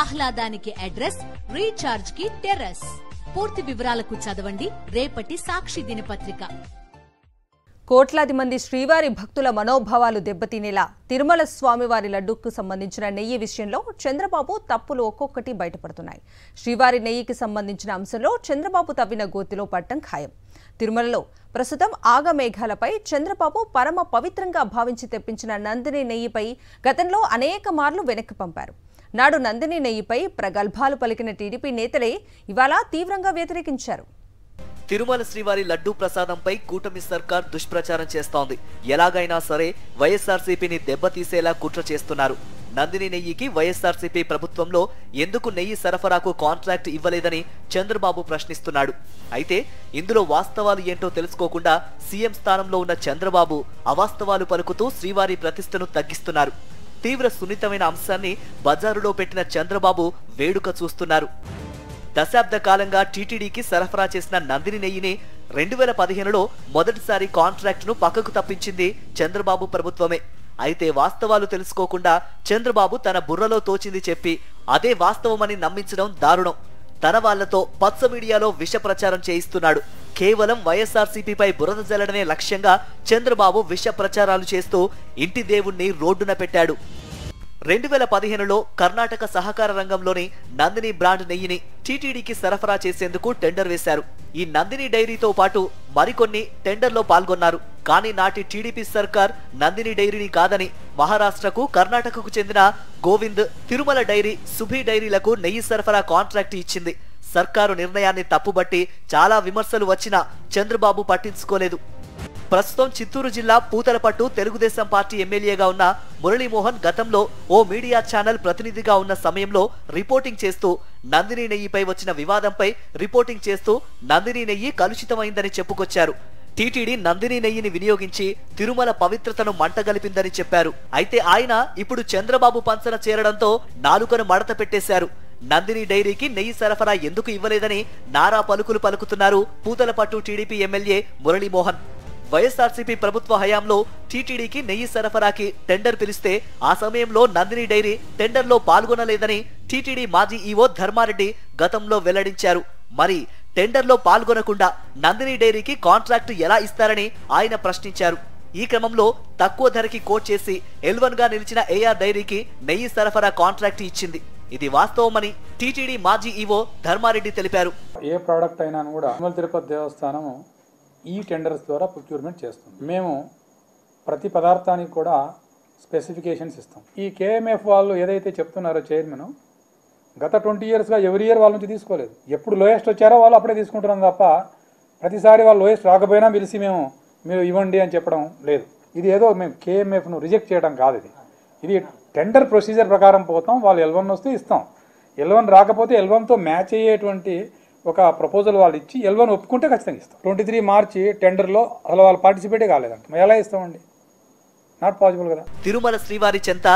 ఆహ్లాదానికి address, recharge కి terrace. పూర్తి వివరాలకు చదవండి రేపటి సాక్షి దినపత్రిక. కోట్లాది మంది శ్రీవారి భక్తుల మనోభావాలు దెబ్బతినేలా తిరుమల స్వామివారి లడ్డూకు సంబంధించిన నెయ్యి విషయంలో చంద్రబాబు తప్పులు ఒక్కొక్కటి బయటపడుతున్నాయి. శ్రీవారి నెయ్యికి సంబంధించిన అంశంలో చంద్రబాబు తవ్విన గోతిలో పట్టం ఖాయం. తిరుమలలో ప్రస్తుతం ఆగమేఘాలపై చంద్రబాబు పరమ పవిత్రంగా భావించి తెప్పించిన నందిని నెయ్యిపై గతంలో అనేక మార్లు వెనక్కి పంపారు. నాడు నందిని నెయ్యిపై ప్రగల్భాలు పలికిన టీడీపీ నేతలే ఇవాళ తీవ్రంగా వ్యతిరేకించారు. తిరుమల శ్రీవారి లడ్డూ ప్రసాదంపై కూటమి సర్కార్ దుష్ప్రచారం చేస్తోంది. ఎలాగైనా సరే వైఎస్ఆర్సీపీని దెబ్బతీసేలా కుట్ర చేస్తున్నారు. నందిని నెయ్యికి వైఎస్ఆర్సీపీ ప్రభుత్వంలో ఎందుకు నెయ్యి సరఫరాకు కాంట్రాక్ట్ ఇవ్వలేదని చంద్రబాబు ప్రశ్నిస్తున్నాడు. అయితే ఇందులో వాస్తవాలు ఏంటో తెలుసుకోకుండా సీఎం స్థానంలో ఉన్న చంద్రబాబు అవాస్తవాలు పలుకుతూ శ్రీవారి ప్రతిష్టను తగ్గిస్తున్నారు. తీవ్ర సున్నితమైన అంశాన్ని బజారులో పెట్టిన చంద్రబాబు వేడుక చూస్తున్నారు. దశాబ్ద కాలంగా టీటీడీకి సరఫరా చేసిన నందిని నెయ్యిని 2015లో మొదటిసారి కాంట్రాక్టును పక్కకు తప్పించింది చంద్రబాబు ప్రభుత్వమే. అయితే వాస్తవాలు తెలుసుకోకుండా చంద్రబాబు తన బుర్రలో తోచింది చెప్పి అదే వాస్తవమని నమ్మించడం దారుణం. తన వాళ్లతో పచ్చ మీడియాలో విష ప్రచారం చేయిస్తున్నాడు. కేవలం వైఎస్ఆర్సీపీపై బురద జల్లడమే లక్ష్యంగా చంద్రబాబు విష ప్రచారాలు చేస్తూ ఇంటి దేవుణ్ణి రోడ్డున పెట్టాడు. 2015లో కర్ణాటక సహకార రంగంలోని నందిని బ్రాండ్ నెయ్యిని టీటీడీకి సరఫరా చేసేందుకు టెండర్ వేశారు. ఈ నందిని డైరీతో పాటు మరికొన్ని టెండర్లో పాల్గొన్నారు. కానీ నాటి టీడీపీ సర్కార్ నందిని డైరీని కాదని మహారాష్ట్రకు, కర్ణాటకకు చెందిన గోవింద్, తిరుమల డైరీ, సుభి డైరీలకు నెయ్యి సరఫరా కాంట్రాక్ట్ ఇచ్చింది. సర్కారు నిర్ణయాన్ని తప్పుబట్టి చాలా విమర్శలు వచ్చినా చంద్రబాబు పట్టించుకోలేదు. ప్రస్తుతం చిత్తూరు జిల్లా పూతలపట్టు తెలుగుదేశం పార్టీ ఎమ్మెల్యేగా ఉన్న మురళీమోహన్ గతంలో ఓ మీడియా ఛానల్ ప్రతినిధిగా ఉన్న సమయంలో రిపోర్టింగ్ చేస్తూ నందిని నెయ్యిపై వచ్చిన వివాదంపై రిపోర్టింగ్ చేస్తూ నందిని నెయ్యి కలుషితమైందని చెప్పుకొచ్చారు. టీటీడీ నందిని నెయ్యిని వినియోగించి తిరుమల పవిత్రతను మంటగలిపిందని చెప్పారు. అయితే ఆయన ఇప్పుడు చంద్రబాబు పంచన చేరడంతో నాలుకను మడత పెట్టేశారు. నందిని డైరీకి నెయ్యి సరఫరా ఎందుకు ఇవ్వలేదని నారా పలుకులు పలుకుతున్నారు పూతలపట్టు టీడీపీ ఎమ్మెల్యే మురళీమోహన్. వైఎస్ఆర్సీపీ ప్రభుత్వ హయాంలో టీటీడీకి నెయ్యి సరఫరాకి టెండర్ పిలిస్తే ఆ సమయంలో నందిని డైరీ టెండర్లో పాల్గొనలేదని టీటీడీ మాజీ ఈవో ధర్మారెడ్డి గతంలో వెల్లడించారు. మరి టెండర్లో పాల్గొనకుండా నందిని డైరీకి కాంట్రాక్టు ఎలా ఇస్తారని ఆయన ప్రశ్నించారు. ఈ క్రమంలో తక్కువ ధరకి కోట్ చేసి L1 గా నిలిచిన ఏఆర్ డైరీకి నెయ్యి సరఫరా కాంట్రాక్టు ఇచ్చింది. ఇది వాస్తవమని టీటీడీ మాజీ ఈవో ధర్మారెడ్డి తెలిపారు. ఏ ప్రోడక్ట్ అయినా కూడా తిరుపతి దేవస్థానం ఈ టెండర్స్ ద్వారా ప్రొక్యూర్మెంట్ చేస్తుంది. మేము ప్రతి పదార్థానికి కూడా స్పెసిఫికేషన్స్ ఇస్తాం. ఈ కేఎంఎఫ్ వాళ్ళు ఏదైతే చెప్తున్నారో చైర్మన్, గత 20 yearsగా ఎవరి ఇయర్ వాళ్ళ నుంచి తీసుకోలేదు. ఎప్పుడు లోయెస్ట్ వచ్చారో వాళ్ళు అప్పుడే తీసుకుంటున్నాం తప్ప ప్రతిసారి వాళ్ళు లోయెస్ట్ రాకపోయినా పిలిచి మీరు ఇవ్వండి అని చెప్పడం లేదు. ఇది ఏదో మేము కేఎంఎఫ్ను రిజెక్ట్ చేయడం కాదు. ఇది టెండర్ ప్రొసీజర్ ప్రకారం పోతాం. వాళ్ళు L1 వస్తే ఇస్తాం. L1 రాకపోతే L1తో మ్యాచ్ అయ్యేటువంటి ఒక ప్రపోజల్ వాళ్ళు ఇచ్చి L1 ఒప్పుకుంటే ఖచ్చితంగా ఇస్తాం. 23 మార్చి టెండర్లో అసలు వాళ్ళు పార్టిసిపేటే కాలేదంట. మేము ఎలా ఇస్తామండి? నాట్ పాసిబుల్ కదా. తిరుమల శ్రీవారి చెంత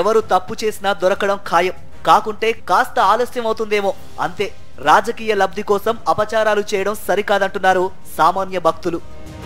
ఎవరు తప్పు చేసినా దొరకడం ఖాయం. కాకుంటే కాస్త ఆలస్యం అవుతుందేమో అంతే. రాజకీయ లబ్ధి కోసం అపచారాలు చేయడం సరికాదంటున్నారు సామాన్య భక్తులు.